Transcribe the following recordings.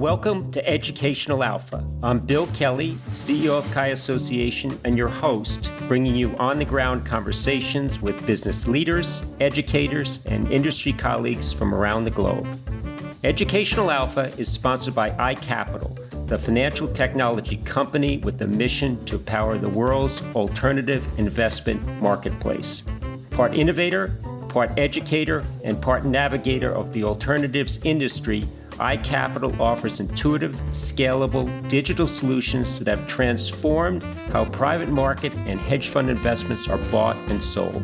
Welcome to Educational Alpha. I'm Bill Kelly, CEO of Chi Association, and your host, bringing you on-the-ground conversations with business leaders, educators, and industry colleagues from around the globe. Educational Alpha is sponsored by iCapital, the financial technology company with the mission to power the world's alternative investment marketplace. Part innovator, part educator, and part navigator of the alternatives industry, iCapital offers intuitive, scalable digital solutions that have transformed how private market and hedge fund investments are bought and sold.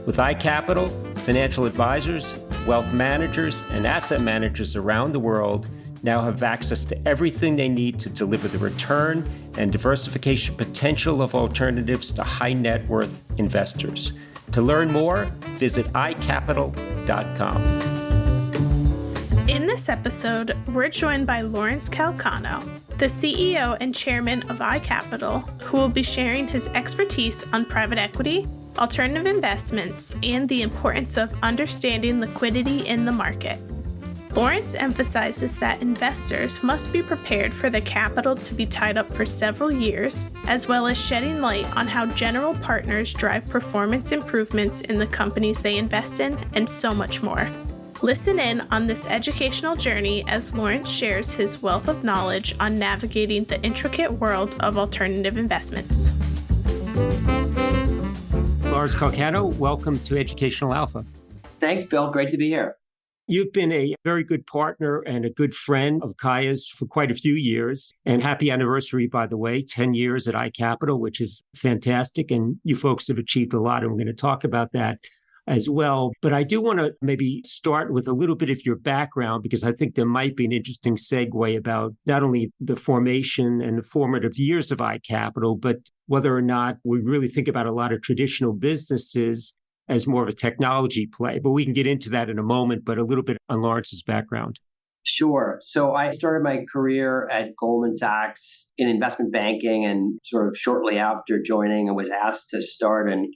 With iCapital, financial advisors, wealth managers, and asset managers around the world now have access to everything they need to deliver the return and diversification potential of alternatives to high net worth investors. To learn more, visit iCapital.com. In this episode, we're joined by Lawrence Calcano, the CEO and chairman of iCapital, who will be sharing his expertise on private equity, alternative investments, and the importance of understanding liquidity in the market. Lawrence emphasizes that investors must be prepared for the capital to be tied up for several years, as well as shedding light on how general partners drive performance improvements in the companies they invest in, and so much more. Listen in on this educational journey as Lawrence shares his wealth of knowledge on navigating the intricate world of alternative investments. Lawrence Calcano, welcome to Educational Alpha. Thanks, Bill. Great to be here. You've been a very good partner and a good friend of Kaya's for quite a few years. And happy anniversary, by the way, 10 years at iCapital, which is fantastic. And you folks have achieved a lot, and we're going to talk about that as well. But I do want to maybe start with a little bit of your background, because I think there might be an interesting segue about not only the formation and the formative years of iCapital, but whether or not we really think about a lot of traditional businesses as more of a technology play. But we can get into that in a moment, but a little bit on Lawrence's background. Sure. So I started my career at Goldman Sachs in investment banking, and sort of shortly after joining, I was asked to start an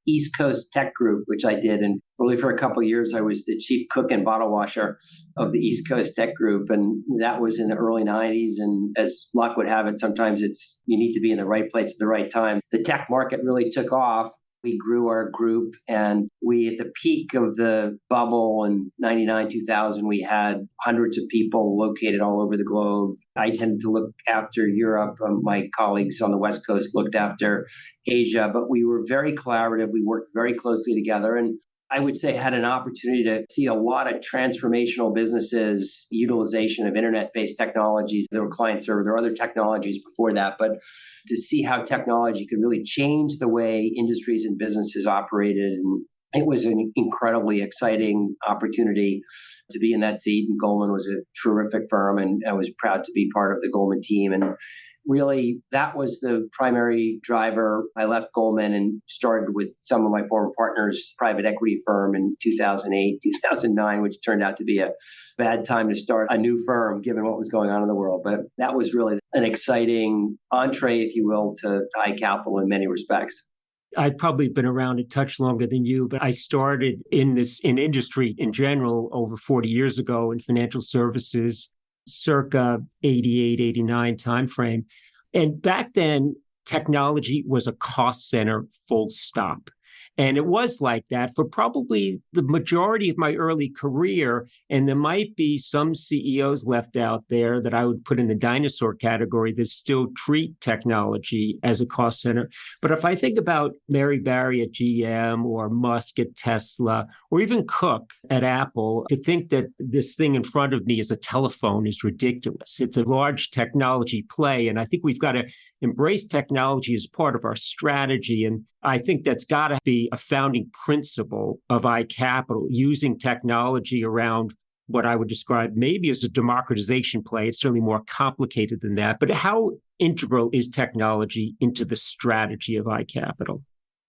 East Coast tech group, which I did. And really for a couple of years, I was the chief cook and bottle washer of the East Coast tech group. And that was in the early 90s. And as luck would have it, sometimes you need to be in the right place at the right time. The tech market really took off. We grew our group, and at the peak of the bubble in 99, 2000, we had hundreds of people located all over the globe. I tended to look after Europe. My colleagues on the West Coast looked after Asia, but we were very collaborative. We worked very closely together, and I would say had an opportunity to see a lot of transformational businesses, utilization of internet-based technologies. There were client server, there were other technologies before that, but to see how technology could really change the way industries and businesses operated. And it was an incredibly exciting opportunity to be in that seat. And Goldman was a terrific firm, and I was proud to be part of the Goldman team. And really, that was the primary driver. I left Goldman and started with some of my former partners' private equity firm in 2008, 2009, which turned out to be a bad time to start a new firm, given what was going on in the world. But that was really an exciting entree, if you will, to iCapital in many respects. I've probably been around a touch longer than you, but I started in industry in general over 40 years ago in financial services, circa 88, 89 timeframe. And back then, technology was a cost center, full stop. And it was like that for probably the majority of my early career. And there might be some CEOs left out there that I would put in the dinosaur category that still treat technology as a cost center. But if I think about Mary Barry at GM or Musk at Tesla, or even Cook at Apple, to think that this thing in front of me is a telephone is ridiculous. It's a large technology play. And I think we've got to embrace technology as part of our strategy. And I think that's got to be a founding principle of iCapital, using technology around what I would describe maybe as a democratization play. It's certainly more complicated than that. But how integral is technology into the strategy of iCapital?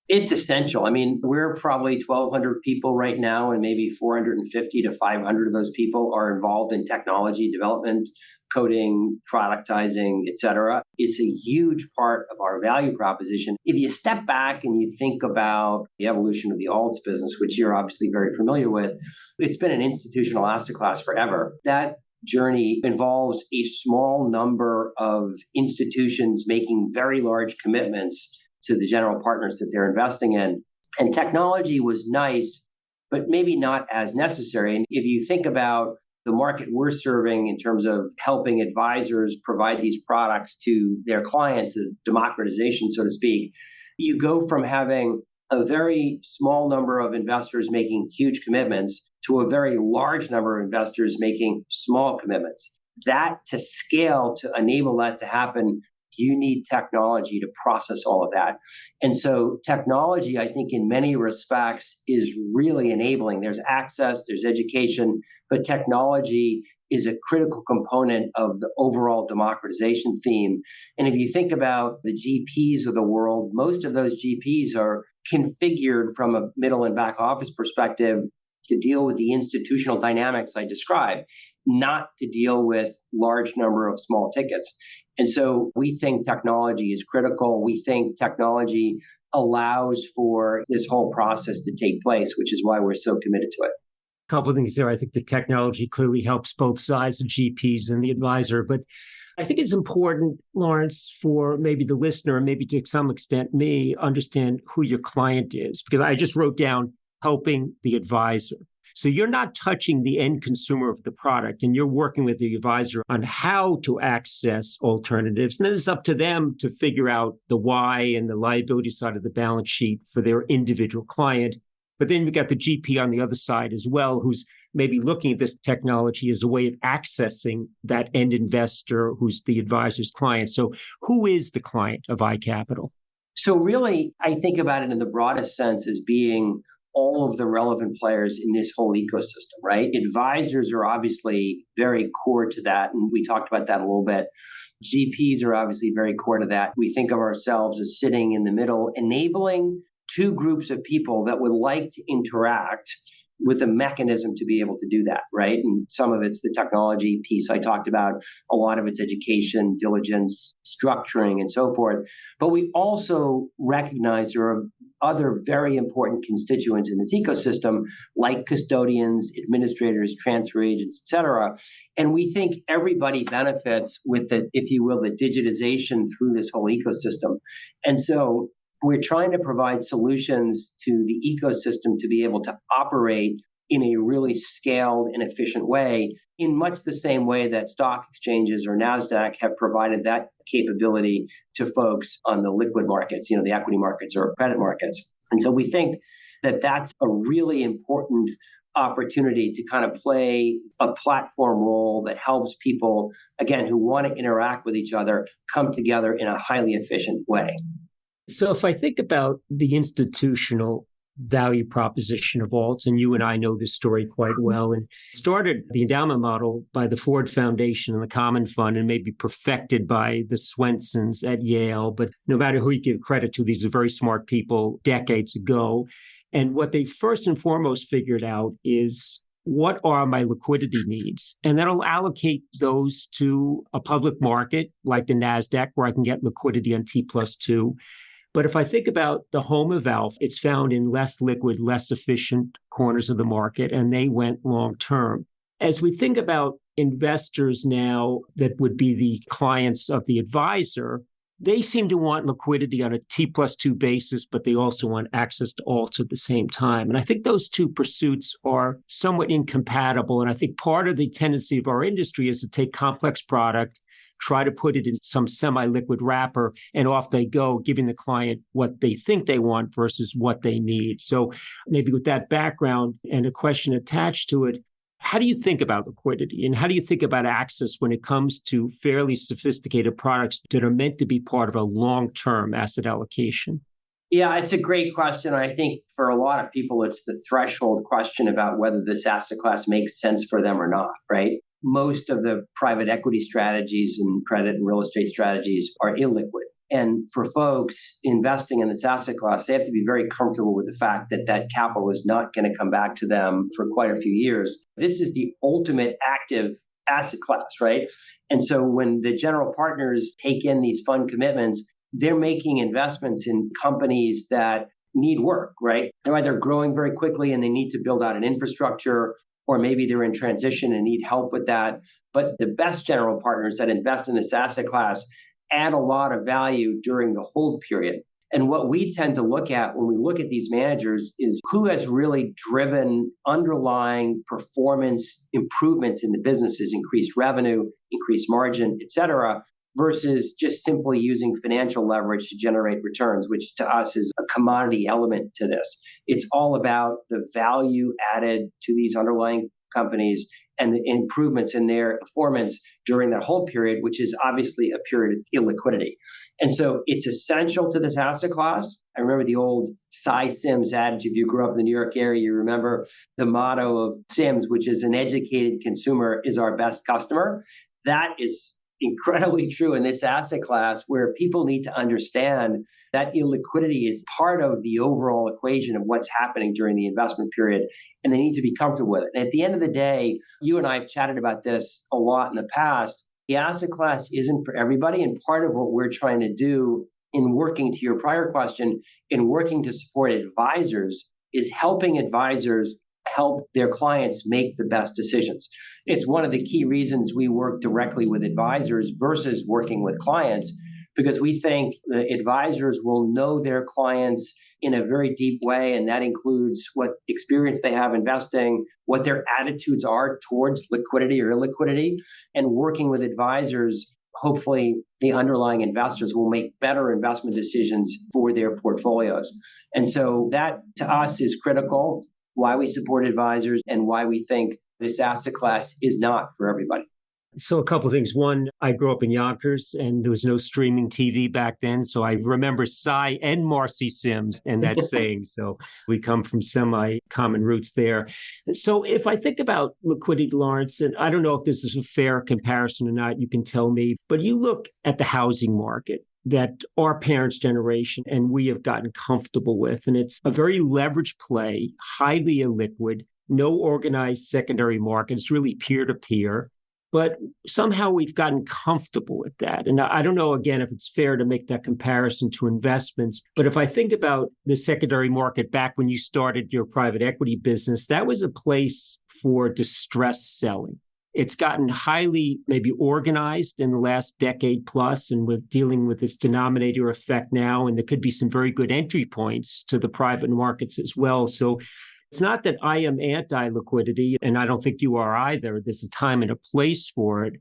It's essential. I mean, we're probably 1,200 people right now, and maybe 450 to 500 of those people are involved in technology development, coding, productizing, et cetera. It's a huge part of our value proposition. If you step back and you think about the evolution of the alts business, which you're obviously very familiar with, it's been an institutional asset class forever. That journey involves a small number of institutions making very large commitments to the general partners that they're investing in. And technology was nice, but maybe not as necessary. And if you think about the market we're serving in terms of helping advisors provide these products to their clients, a democratization, so to speak, you go from having a very small number of investors making huge commitments to a very large number of investors making small commitments. That to scale, to enable that to happen, you need technology to process all of that. And so technology, I think in many respects is really enabling. There's access, there's education, but technology is a critical component of the overall democratization theme. And if you think about the GPs of the world, most of those GPs are configured from a middle and back office perspective to deal with the institutional dynamics I described, not to deal with large number of small tickets. And so we think technology is critical. We think technology allows for this whole process to take place, which is why we're so committed to it. A couple of things there. I think the technology clearly helps both sides, the GPs and the advisor. But I think it's important, Lawrence, for maybe the listener, and maybe to some extent me, understand who your client is. Because I just wrote down helping the advisor. So you're not touching the end consumer of the product, and you're working with the advisor on how to access alternatives. And then it's up to them to figure out the why and the liability side of the balance sheet for their individual client. But then you've got the GP on the other side as well, who's maybe looking at this technology as a way of accessing that end investor who's the advisor's client. So who is the client of iCapital? So really, I think about it in the broadest sense as being all of the relevant players in this whole ecosystem, right? Advisors are obviously very core to that, and we talked about that a little bit. GPs are obviously very core to that. We think of ourselves as sitting in the middle, enabling two groups of people that would like to interact with a mechanism to be able to do that, right? And some of it's the technology piece I talked about, a lot of it's education, diligence, structuring, and so forth. But we also recognize there are other very important constituents in this ecosystem, like custodians, administrators, transfer agents, et cetera. And we think everybody benefits with the, if you will, the digitization through this whole ecosystem. And so we're trying to provide solutions to the ecosystem to be able to operate in a really scaled and efficient way, in much the same way that stock exchanges or NASDAQ have provided that capability to folks on the liquid markets, the equity markets or credit markets. And so we think that that's a really important opportunity to kind of play a platform role that helps people, again, who want to interact with each other, come together in a highly efficient way. So if I think about the institutional value proposition of alts, and you and I know this story quite well, and started the endowment model by the Ford Foundation and the Common Fund, and maybe perfected by the Swensons at Yale. But no matter who you give credit to, these are very smart people decades ago. And what they first and foremost figured out is, what are my liquidity needs? And that'll allocate those to a public market like the NASDAQ, where I can get liquidity on T+2. But if I think about the home of Alpha, it's found in less liquid, less efficient corners of the market, and they went long term. As we think about investors now that would be the clients of the advisor, they seem to want liquidity on a T+2 basis, but they also want access to alts at the same time. And I think those two pursuits are somewhat incompatible. And I think part of the tendency of our industry is to take complex product, try to put it in some semi-liquid wrapper, and off they go, giving the client what they think they want versus what they need. So maybe with that background and a question attached to it, how do you think about liquidity, and how do you think about access when it comes to fairly sophisticated products that are meant to be part of a long-term asset allocation? Yeah, it's a great question. I think for a lot of people, it's the threshold question about whether this asset class makes sense for them or not, right? Most of the private equity strategies and credit and real estate strategies are illiquid. And for folks investing in this asset class, they have to be very comfortable with the fact that that capital is not going to come back to them for quite a few years. This is the ultimate active asset class, right? And so when the general partners take in these fund commitments, they're making investments in companies that need work, right? They're either growing very quickly and they need to build out an infrastructure, or maybe they're in transition and need help with that. But the best general partners that invest in this asset class add a lot of value during the hold period. And what we tend to look at when we look at these managers is who has really driven underlying performance improvements in the businesses, increased revenue, increased margin, et cetera, versus just simply using financial leverage to generate returns, which to us is a commodity element to this. It's all about the value added to these underlying companies and the improvements in their performance during that whole period, which is obviously a period of illiquidity. And so it's essential to this asset class. I remember the old Cy Sims adage. If you grew up in the New York area, you remember the motto of Sims, which is an educated consumer is our best customer. That is incredibly true in this asset class, where people need to understand that illiquidity is part of the overall equation of what's happening during the investment period, and they need to be comfortable with it. And at the end of the day, you and I have chatted about this a lot in the past. The asset class isn't for everybody, and part of what we're trying to do in working, to your prior question, in working to support advisors is helping advisors help their clients make the best decisions. It's one of the key reasons we work directly with advisors versus working with clients, because we think the advisors will know their clients in a very deep way, and that includes what experience they have investing, what their attitudes are towards liquidity or illiquidity, and working with advisors, hopefully the underlying investors will make better investment decisions for their portfolios. And so that to us is critical, why we support advisors and why we think this asset class is not for everybody. So a couple of things. One, I grew up in Yonkers and there was no streaming TV back then. So I remember Cy and Marcy Sims and that saying. So we come from semi-common roots there. So if I think about liquidity, Lawrence, and I don't know if this is a fair comparison or not, you can tell me, but you look at the housing market that our parents' generation and we have gotten comfortable with. And it's a very leveraged play, highly illiquid, no organized secondary market. It's really peer-to-peer. But somehow we've gotten comfortable with that. And I don't know, again, if it's fair to make that comparison to investments. But if I think about the secondary market back when you started your private equity business, that was a place for distressed selling. It's gotten highly maybe organized in the last decade plus, and we're dealing with this denominator effect now, and there could be some very good entry points to the private markets as well. So it's not that I am anti-liquidity, and I don't think you are either. There's a time and a place for it.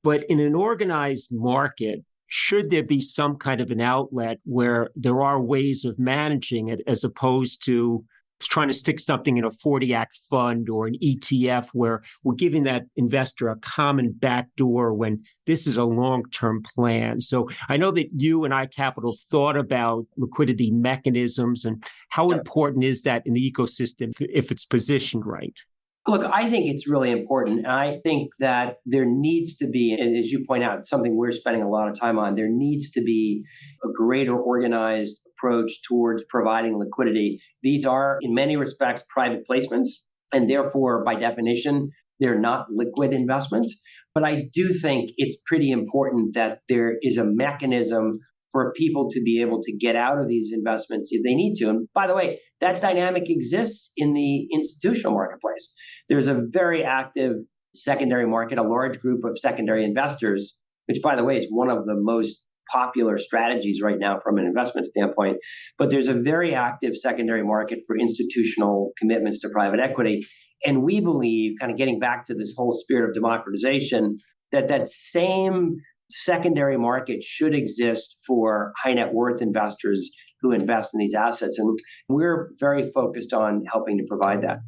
But in an organized market, should there be some kind of an outlet where there are ways of managing it as opposed to trying to stick something in a 40-Act fund or an ETF where we're giving that investor a common backdoor when this is a long-term plan. So I know that you and iCapital thought about liquidity mechanisms and how important is that in the ecosystem if it's positioned right? Look, I think it's really important. And I think that there needs to be, and as you point out, something we're spending a lot of time on, there needs to be a greater organized approach towards providing liquidity. These are, in many respects, private placements, and therefore, by definition, they're not liquid investments. But I do think it's pretty important that there is a mechanism for people to be able to get out of these investments if they need to. And by the way, that dynamic exists in the institutional marketplace. There's a very active secondary market, a large group of secondary investors, which, by the way, is one of the most popular strategies right now from an investment standpoint. But there's a very active secondary market for institutional commitments to private equity. And we believe, kind of getting back to this whole spirit of democratization, that that same secondary market should exist for high net worth investors who invest in these assets. And we're very focused on helping to provide that.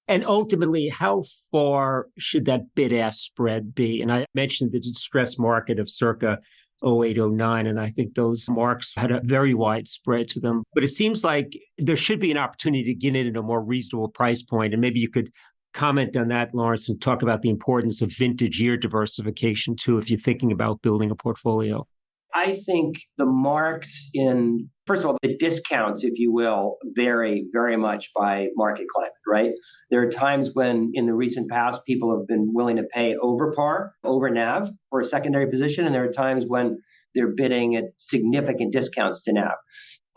And ultimately, how far should that bid-ask spread be? And I mentioned the distressed market of circa 08, 09, and I think those marks had a very wide spread to them. But it seems like there should be an opportunity to get in at a more reasonable price point. And maybe you could comment on that, Lawrence, and talk about the importance of vintage year diversification, too, if you're thinking about building a portfolio. I think the marks in, first of all, the discounts, if you will, vary very much by market climate, right? There are times when in the recent past, people have been willing to pay over par, over NAV for a secondary position. And there are times when they're bidding at significant discounts to NAV.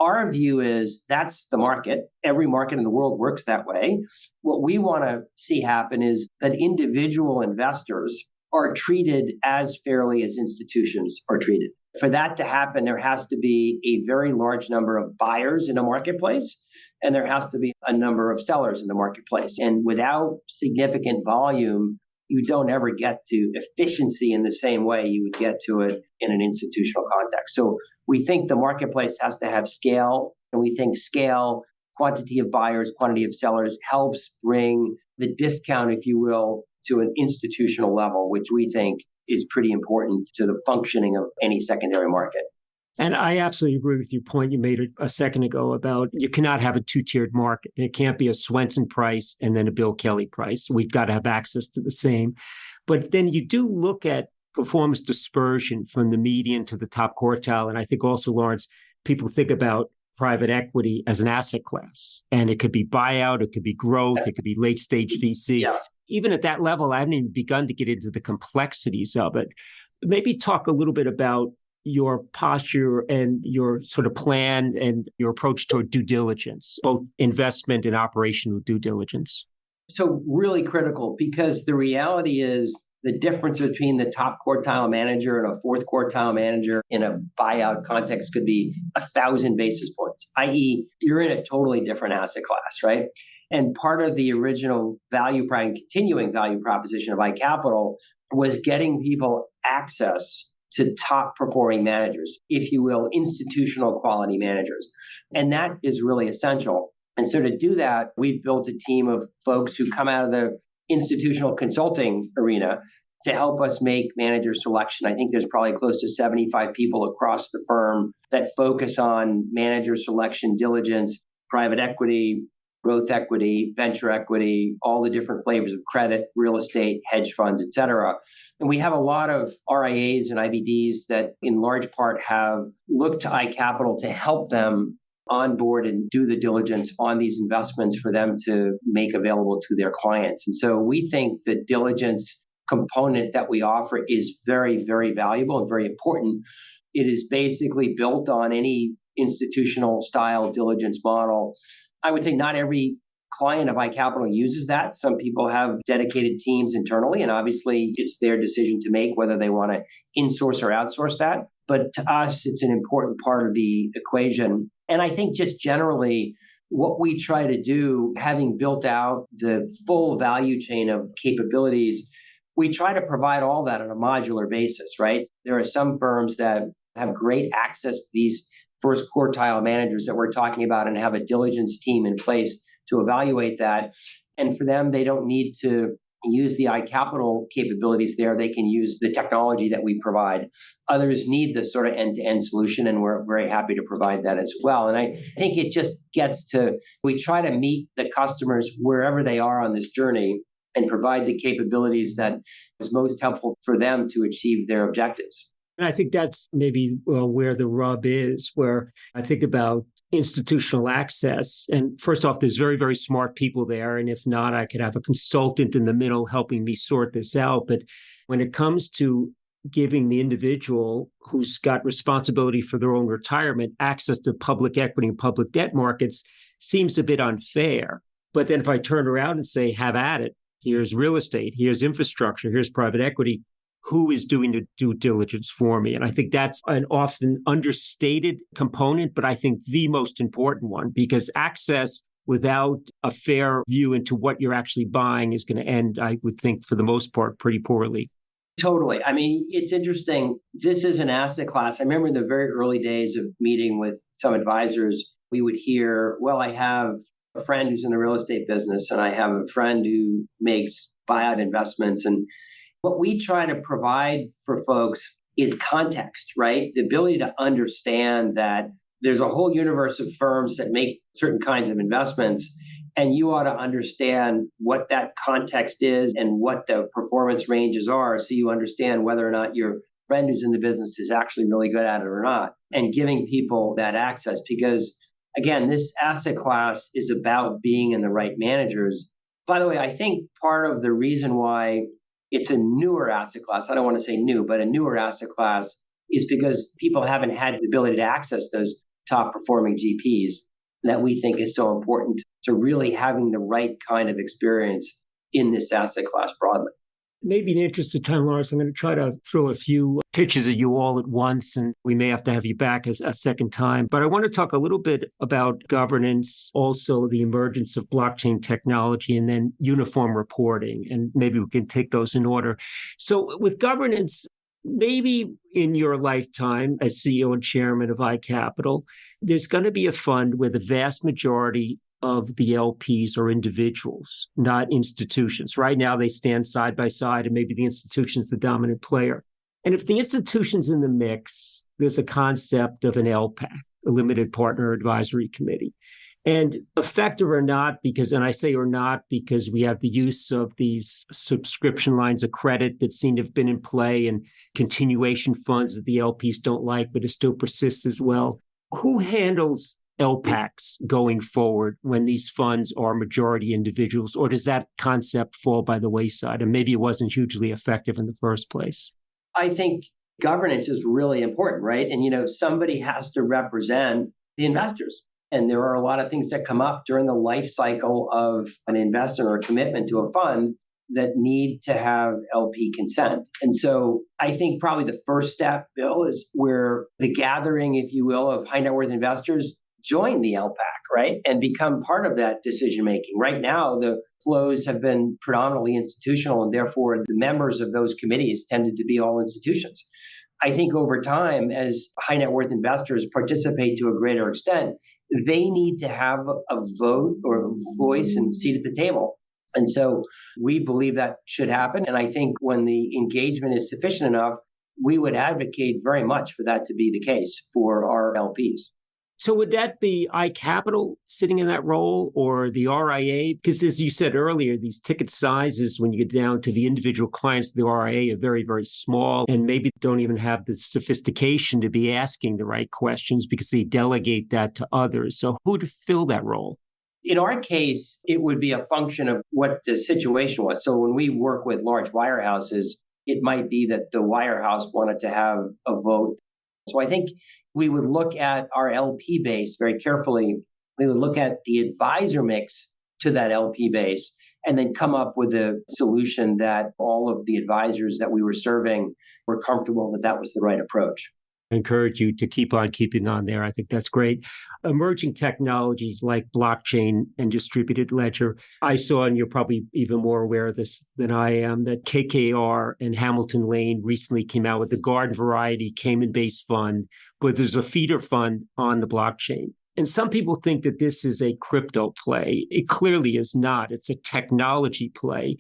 our view is that's the market. Every market in the world works that way. What we want to see happen is that individual investors are treated as fairly as institutions are treated. For that to happen, there has to be a very large number of buyers in a marketplace, and there has to be a number of sellers in the marketplace. And without significant volume, you don't ever get to efficiency in the same way you would get to it in an institutional context. So we think the marketplace has to have scale, and we think scale, quantity of buyers, quantity of sellers helps bring the discount, if you will, to an institutional level, which we think is pretty important to the functioning of any secondary market. And I absolutely agree with your point you made a second ago about you cannot have a two-tiered market. It can't be a Swenson price and then a Bill Kelly price. We've got to have access to the same. But then you do look at performance dispersion from the median to the top quartile. And I think also, Lawrence, people think about private equity as an asset class. And it could be buyout, it could be growth, it could be late-stage VC. Yeah. Even at that level, I haven't even begun to get into the complexities of it. Maybe talk a little bit about your posture and your sort of plan and your approach toward due diligence, both investment and operational due diligence. So really critical, because the reality is the difference between the top quartile manager and a fourth quartile manager in a buyout context could be 1,000 basis points, i.e. you're in a totally different asset class, right? And part of the original continuing value proposition of iCapital was getting people access to top performing managers, if you will, institutional quality managers. And that is really essential. And so to do that, we've built a team of folks who come out of the institutional consulting arena to help us make manager selection. I think there's probably close to 75 people across the firm that focus on manager selection, diligence, private equity, growth equity, venture equity, all the different flavors of credit, real estate, hedge funds, et cetera. And we have a lot of RIAs and IBDs that in large part have looked to iCapital to help them onboard and do the diligence on these investments for them to make available to their clients. And so we think the diligence component that we offer is very, very valuable and very important. It is basically built on any institutional style diligence model. I would say not every client of iCapital uses that. Some people have dedicated teams internally, and obviously it's their decision to make whether they want to insource or outsource that. But to us, it's an important part of the equation. And I think just generally, what we try to do, having built out the full value chain of capabilities, we try to provide all that on a modular basis, right? There are some firms that have great access to these first quartile managers that we're talking about and have a diligence team in place to evaluate that. And for them, they don't need to use the iCapital capabilities there. They can use the technology that we provide. Others need the sort of end-to-end solution, and we're very happy to provide that as well. And I think it just gets to, we try to meet the customers wherever they are on this journey and provide the capabilities that is most helpful for them to achieve their objectives. And I think that's maybe where the rub is, where I think about institutional access. And first off, there's very, very smart people there. And if not, I could have a consultant in the middle helping me sort this out. But when it comes to giving the individual who's got responsibility for their own retirement access to public equity and public debt markets seems a bit unfair. But then if I turn around and say, have at it, here's real estate, here's infrastructure, here's private equity, who is doing the due diligence for me? And I think that's an often understated component, but I think the most important one, because access without a fair view into what you're actually buying is going to end, I would think, for the most part, pretty poorly. Totally. I mean, it's interesting. This is an asset class. I remember in the very early days of meeting with some advisors, we would hear, well, I have a friend who's in the real estate business, and I have a friend who makes buyout investments. And what we try to provide for folks is context, right? The ability to understand that there's a whole universe of firms that make certain kinds of investments, and you ought to understand what that context is and what the performance ranges are, so you understand whether or not your friend who's in the business is actually really good at it or not, and giving people that access. Because again, this asset class is about being in the right managers. By the way, I think part of the reason why it's a newer asset class, I don't want to say new, but a newer asset class, is because people haven't had the ability to access those top performing GPs that we think is so important to really having the right kind of experience in this asset class broadly. Maybe in the interest of time, Lawrence, I'm going to try to throw a few pitches at you all at once, and we may have to have you back a second time. But I want to talk a little bit about governance, also the emergence of blockchain technology, and then uniform reporting. And maybe we can take those in order. So with governance, maybe in your lifetime as CEO and chairman of iCapital, there's going to be a fund where the vast majority of the LPs are individuals, not institutions. Right now, they stand side by side, and maybe the institution's the dominant player. And if the institution's in the mix, there's a concept of an LPAC, a limited partner advisory committee. And effective or not, and I say or not because we have the use of these subscription lines of credit that seem to have been in play and continuation funds that the LPs don't like, but it still persists as well. Who handles LPACs going forward when these funds are majority individuals, or does that concept fall by the wayside? And maybe it wasn't hugely effective in the first place. I think governance is really important, right? And, somebody has to represent the investors. And there are a lot of things that come up during the life cycle of an investment or a commitment to a fund that need to have LP consent. And so I think probably the first step, Bill, is where the gathering, if you will, of high net worth investors join the LPAC, right? And become part of that decision making. Right now, the flows have been predominantly institutional, and therefore the members of those committees tended to be all institutions. I think over time, as high net worth investors participate to a greater extent, they need to have a vote or a voice and seat at the table. And so we believe that should happen. And I think when the engagement is sufficient enough, we would advocate very much for that to be the case for our LPs. So would that be iCapital sitting in that role, or the RIA? Because as you said earlier, these ticket sizes, when you get down to the individual clients of the RIA, are very, very small, and maybe don't even have the sophistication to be asking the right questions because they delegate that to others. So who would fill that role? In our case, it would be a function of what the situation was. So when we work with large wirehouses, it might be that the wirehouse wanted to have a vote. So I think we would look at our LP base very carefully. We would look at the advisor mix to that LP base and then come up with a solution that all of the advisors that we were serving were comfortable that was the right approach. I encourage you to keep on keeping on there. I think that's great. Emerging technologies like blockchain and distributed ledger. I saw, and you're probably even more aware of this than I am, that KKR and Hamilton Lane recently came out with the garden variety Cayman-based fund, but there's a feeder fund on the blockchain. And some people think that this is a crypto play. It clearly is not. It's a technology play.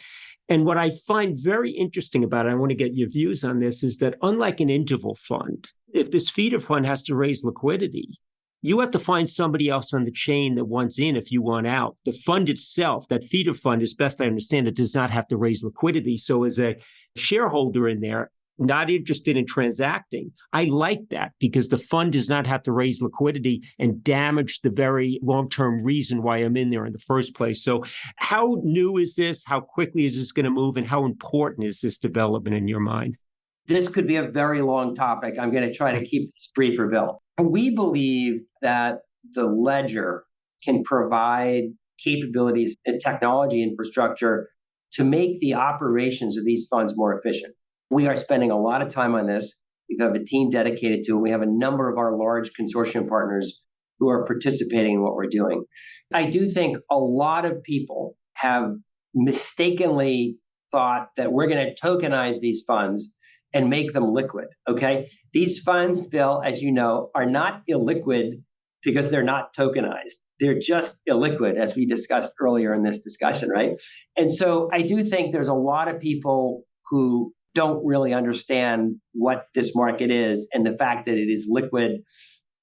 And what I find very interesting about it, I want to get your views on this, is that unlike an interval fund, if this feeder fund has to raise liquidity, you have to find somebody else on the chain that wants in if you want out. The fund itself, that feeder fund, as best I understand it, does not have to raise liquidity. So as a shareholder in there, not interested in transacting, I like that because the fund does not have to raise liquidity and damage the very long-term reason why I'm in there in the first place. So how new is this? How quickly is this going to move? And how important is this development in your mind? This could be a very long topic. I'm going to try to keep this briefer, Bill. We believe that the ledger can provide capabilities and technology infrastructure to make the operations of these funds more efficient. We are spending a lot of time on this. We have a team dedicated to it. We have a number of our large consortium partners who are participating in what we're doing. I do think a lot of people have mistakenly thought that we're going to tokenize these funds and make them liquid, okay? These funds, Bill, as you know, are not illiquid because they're not tokenized. They're just illiquid, as we discussed earlier in this discussion, right? And so I do think there's a lot of people who don't really understand what this market is and the fact that it is liquid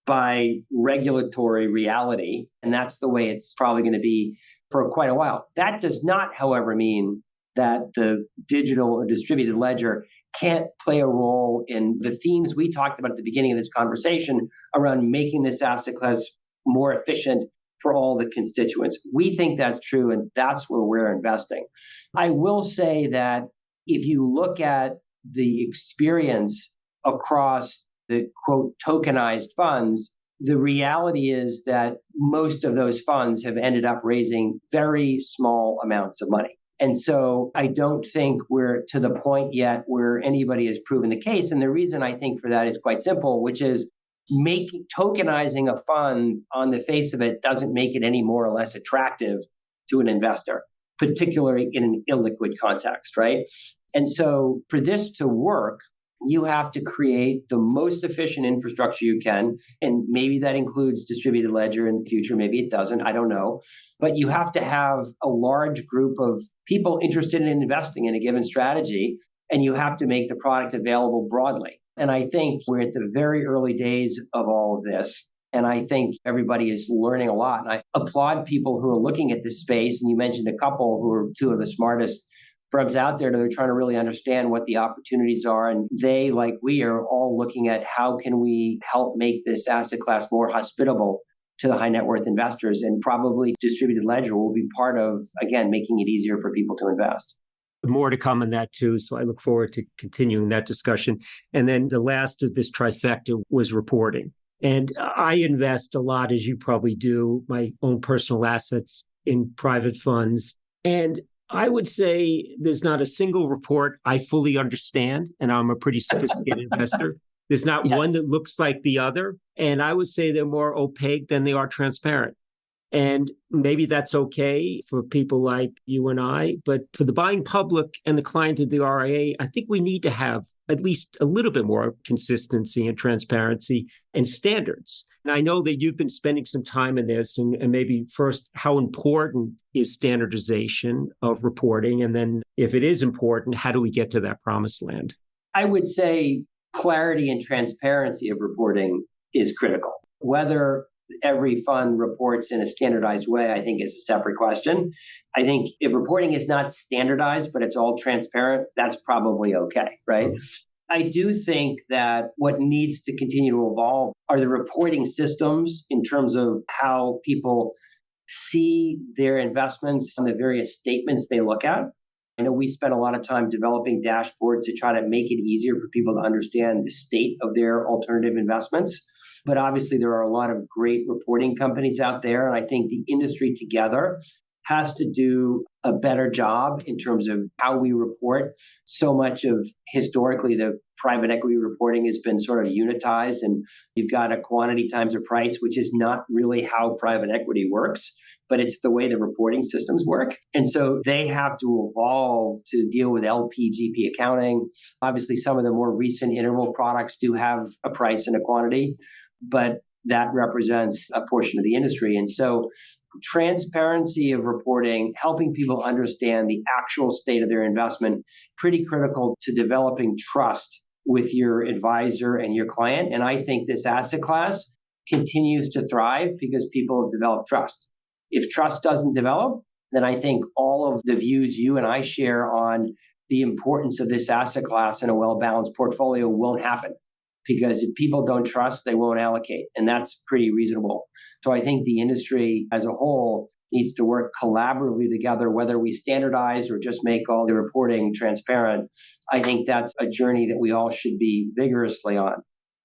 by regulatory reality. And that's the way it's probably going to be for quite a while. That does not, however, mean that the digital or distributed ledger can't play a role in the themes we talked about at the beginning of this conversation around making this asset class more efficient for all the constituents. We think that's true, and that's where we're investing. I will say that if you look at the experience across the, quote, tokenized funds, the reality is that most of those funds have ended up raising very small amounts of money. And so I don't think we're to the point yet where anybody has proven the case. And the reason I think for that is quite simple, which is tokenizing a fund on the face of it doesn't make it any more or less attractive to an investor, particularly in an illiquid context, right? And so for this to work, you have to create the most efficient infrastructure you can. And maybe that includes distributed ledger in the future. Maybe it doesn't. I don't know. But you have to have a large group of people interested in investing in a given strategy. And you have to make the product available broadly. And I think we're at the very early days of all of this. And I think everybody is learning a lot. And I applaud people who are looking at this space. And you mentioned a couple who are two of the smartest firms out there that are trying to really understand what the opportunities are. And they, like we, are all looking at how can we help make this asset class more hospitable to the high net worth investors. And probably distributed ledger will be part of, again, making it easier for people to invest. More to come on that too. So I look forward to continuing that discussion. And then the last of this trifecta was reporting. And I invest a lot, as you probably do, my own personal assets in private funds. And I would say there's not a single report I fully understand, and I'm a pretty sophisticated investor. There's not one that looks like the other. And I would say they're more opaque than they are transparent. And maybe that's okay for people like you and I, but for the buying public and the client of the RIA, I think we need to have at least a little bit more consistency and transparency and standards. And I know that you've been spending some time in this, and maybe first, how important is standardization of reporting? And then if it is important, how do we get to that promised land? I would say clarity and transparency of reporting is critical. Whether every fund reports in a standardized way, I think, is a separate question. I think if reporting is not standardized, but it's all transparent, that's probably okay, right? I do think that what needs to continue to evolve are the reporting systems in terms of how people see their investments and the various statements they look at. I know we spend a lot of time developing dashboards to try to make it easier for people to understand the state of their alternative investments. But obviously, there are a lot of great reporting companies out there. And I think the industry together has to do a better job in terms of how we report. So much of historically, the private equity reporting has been sort of unitized, and you've got a quantity times a price, which is not really how private equity works, but it's the way the reporting systems work. And so they have to evolve to deal with LP/GP accounting. Obviously, some of the more recent interval products do have a price and a quantity, but that represents a portion of the industry. And so transparency of reporting, helping people understand the actual state of their investment, pretty critical to developing trust with your advisor and your client. And I think this asset class continues to thrive because people have developed trust. If trust doesn't develop, then I think all of the views you and I share on the importance of this asset class in a well-balanced portfolio won't happen. Because if people don't trust, they won't allocate. And that's pretty reasonable. So I think the industry as a whole needs to work collaboratively together, whether we standardize or just make all the reporting transparent. I think that's a journey that we all should be vigorously on.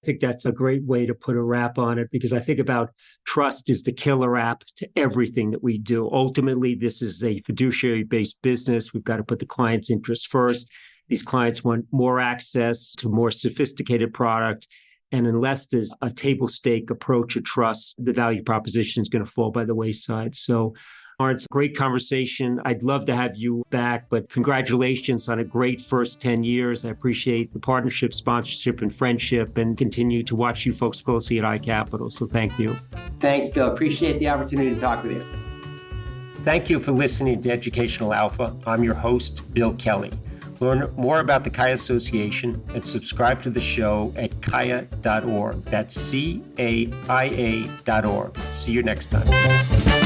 I think that's a great way to put a wrap on it, because I think about trust is the killer app to everything that we do. Ultimately, this is a fiduciary-based business. We've got to put the client's interests first. These clients want more access to more sophisticated product. And unless there's a table stake approach of trust, the value proposition is going to fall by the wayside. So, Lawrence, great conversation. I'd love to have you back, but congratulations on a great first 10 years. I appreciate the partnership, sponsorship, and friendship, and continue to watch you folks closely at iCapital. So thank you. Thanks, Bill. Appreciate the opportunity to talk with you. Thank you for listening to Educational Alpha. I'm your host, Bill Kelly. Learn more about the CAIA Association and subscribe to the show at caia.org. That's CAIA.org. See you next time.